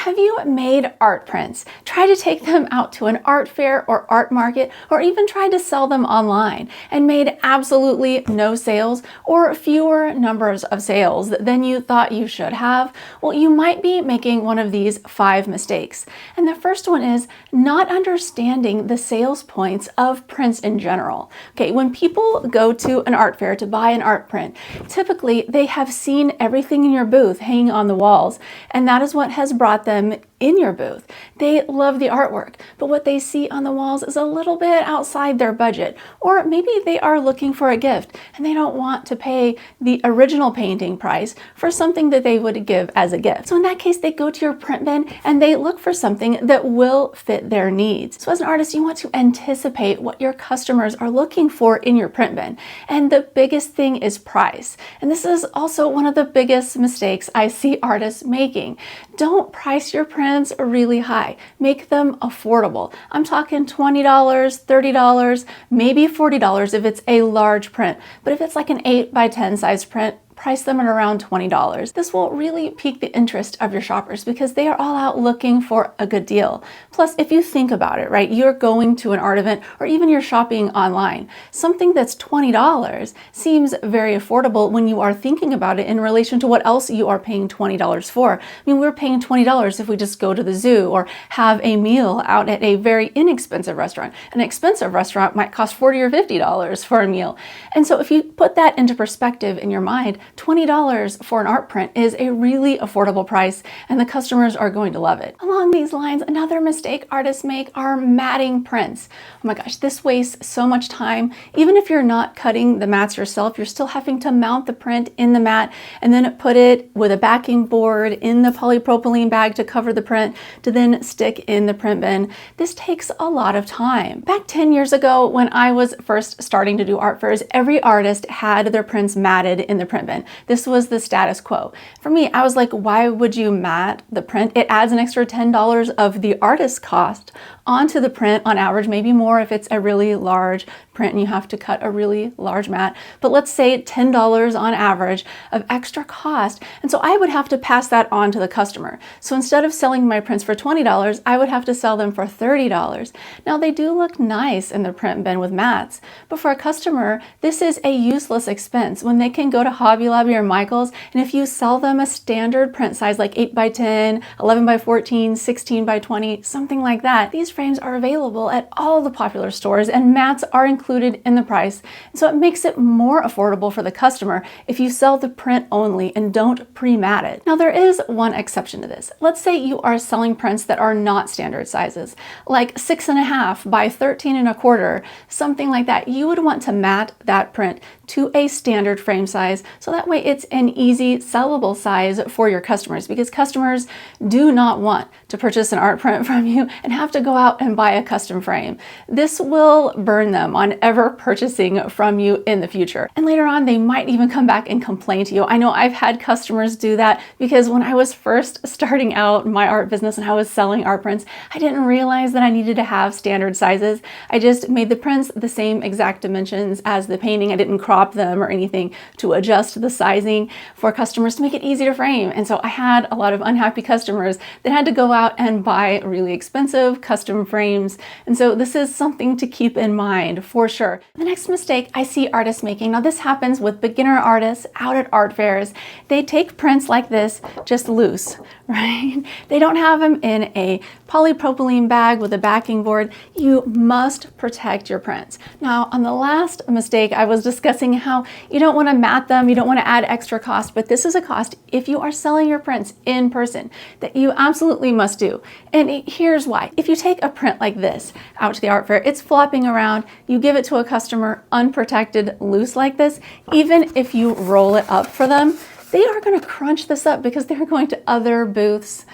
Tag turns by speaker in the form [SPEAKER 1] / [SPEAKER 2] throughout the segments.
[SPEAKER 1] Have you made art prints? Try to take them out to an art fair or art market, or even tried to sell them online and made absolutely no sales or fewer numbers of sales than you thought you should have? Well, you might be making one of these 5 mistakes. And the first one is not understanding the sales points of prints in general. Okay, when people go to an art fair to buy an art print, typically they have seen everything in your booth hanging on the walls, and that is what has brought them in your booth. They love the artwork, but what they see on the walls is a little bit outside their budget, or maybe they are looking for a gift and they don't want to pay the original painting price for something that they would give as a gift. So in that case, they go to your print bin and they look for something that will fit their needs. So as an artist, you want to anticipate what your customers are looking for in your print bin. And the biggest thing is price. And this is also one of the biggest mistakes I see artists making. Don't price your prints really high. Make them affordable. I'm talking $20, $30, maybe $40 if it's a large print. But if it's like an 8 by 10 size print, price them at around $20. This will really pique the interest of your shoppers because they are all out looking for a good deal. Plus, if you think about it, right, you're going to an art event or even you're shopping online. Something that's $20 seems very affordable when you are thinking about it in relation to what else you are paying $20 for. I mean, we're paying $20 if we just go to the zoo or have a meal out at a very inexpensive restaurant. An expensive restaurant might cost $40 or $50 for a meal. And so if you put that into perspective in your mind, $20 for an art print is a really affordable price, and the customers are going to love it. Along these lines, another mistake artists make are matting prints. Oh my gosh, this wastes so much time. Even if you're not cutting the mats yourself, you're still having to mount the print in the mat and then put it with a backing board in the polypropylene bag to cover the print to then stick in the print bin. This takes a lot of time. Back 10 years ago, when I was first starting to do art fairs, every artist had their prints matted in the print bin. This was the status quo. For me, I was like, why would you mat the print? It adds an extra $10 of the artist's cost onto the print on average, maybe more if it's a really large print and you have to cut a really large mat. But let's say $10 on average of extra cost. And so I would have to pass that on to the customer. So instead of selling my prints for $20, I would have to sell them for $30. Now they do look nice in the print bin with mats, but for a customer, this is a useless expense when they can go to Hobby Lobby or Michael's, and if you sell them a standard print size like 8 by 10, 11 by 14, 16 by 20, something like that, these frames are available at all the popular stores and mats are included in the price. So it makes it more affordable for the customer if you sell the print only and don't pre-mat it. Now there is one exception to this. Let's say you are selling prints that are not standard sizes, like 6.5 by 13.25, something like that. You would want to mat that print to a standard frame size, so that way it's an easy sellable size for your customers, because customers do not want to purchase an art print from you and have to go out and buy a custom frame. This will burn them on ever purchasing from you in the future. And later on, they might even come back and complain to you. I know I've had customers do that because when I was first starting out my art business and I was selling art prints, I didn't realize that I needed to have standard sizes. I just made the prints the same exact dimensions as the painting. I didn't crop them or anything to adjust the sizing for customers to make it easy to frame. And so I had a lot of unhappy customers that had to go out and buy really expensive custom frames. And so this is something to keep in mind for sure. The next mistake I see artists making, now this happens with beginner artists out at art fairs, they take prints like this just loose, right? They don't have them in a polypropylene bag with a backing board. You must protect your prints. Now, on the last mistake, I was discussing how you don't want to mat them, you don't want to add extra cost, but this is a cost if you are selling your prints in person that you absolutely must do. And here's why. If you take a print like this out to the art fair, it's flopping around, you give it to a customer unprotected, loose like this, even if you roll it up for them, they are going to crunch this up because they're going to other booths.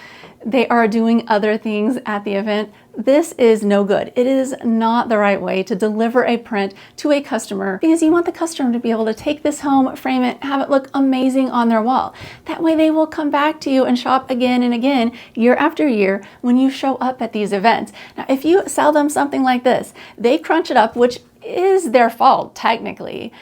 [SPEAKER 1] They are doing other things at the event. This is no good. It is not the right way to deliver a print to a customer, because you want the customer to be able to take this home, frame it, have it look amazing on their wall. That way they will come back to you and shop again and again, year after year, when you show up at these events. Now, if you sell them something like this, they crunch it up, which is their fault technically,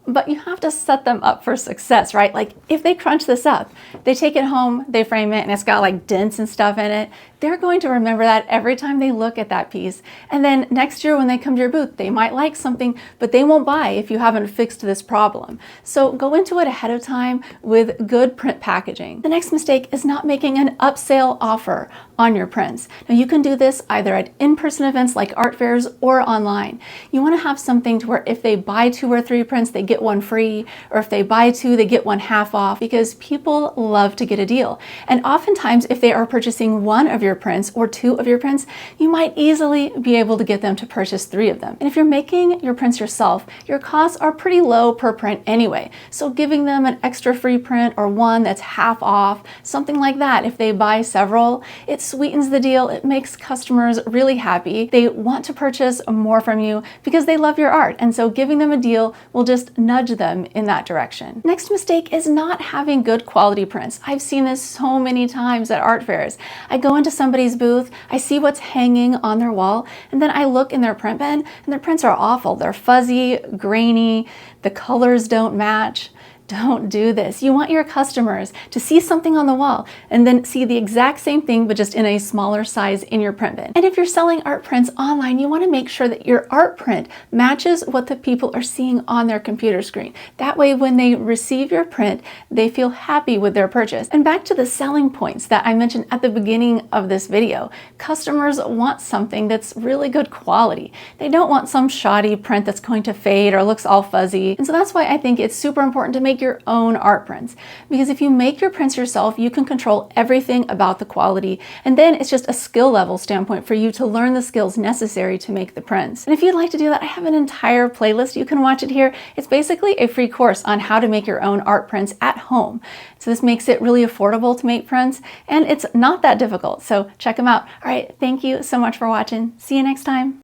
[SPEAKER 1] But you have to set them up for success, right? Like if they crunch this up, they take it home, they frame it, and it's got like dents and stuff in it, they're going to remember that every time they look at that piece. And then next year when they come to your booth, they might like something, but they won't buy if you haven't fixed this problem. So go into it ahead of time with good print packaging. The next mistake is not making an upsale offer on your prints. Now you can do this either at in-person events like art fairs or online. You want to have something to where if they buy 2 or 3 prints, they get one free, or if they buy 2, they get one half off, because people love to get a deal. And oftentimes if they are purchasing 1 of your prints or 2 of your prints, you might easily be able to get them to purchase 3 of them. And if you're making your prints yourself, your costs are pretty low per print anyway. So giving them an extra free print or one that's half off, something like that, if they buy several, it sweetens the deal. It makes customers really happy. They want to purchase more from you because they love your art. And so giving them a deal will just nudge them in that direction. Next mistake is not having good quality prints. I've seen this so many times at art fairs. I go into somebody's booth, I see what's hanging on their wall, and then I look in their print bin and their prints are awful. They're fuzzy, grainy, the colors don't match. Don't do this. You want your customers to see something on the wall and then see the exact same thing but just in a smaller size in your print bin. And if you're selling art prints online, you want to make sure that your art print matches what the people are seeing on their computer screen. That way when they receive your print, they feel happy with their purchase. And back to the selling points that I mentioned at the beginning of this video, customers want something that's really good quality. They don't want some shoddy print that's going to fade or looks all fuzzy. And so that's why I think it's super important to make your own art prints, because if you make your prints yourself, you can control everything about the quality, and then it's just a skill level standpoint for you to learn the skills necessary to make the prints. And if you'd like to do that, I have an entire playlist. You can watch it here. It's basically a free course on how to make your own art prints at home. So this makes it really affordable to make prints, and it's not that difficult. So check them out. All right, thank you so much for watching. See you next time.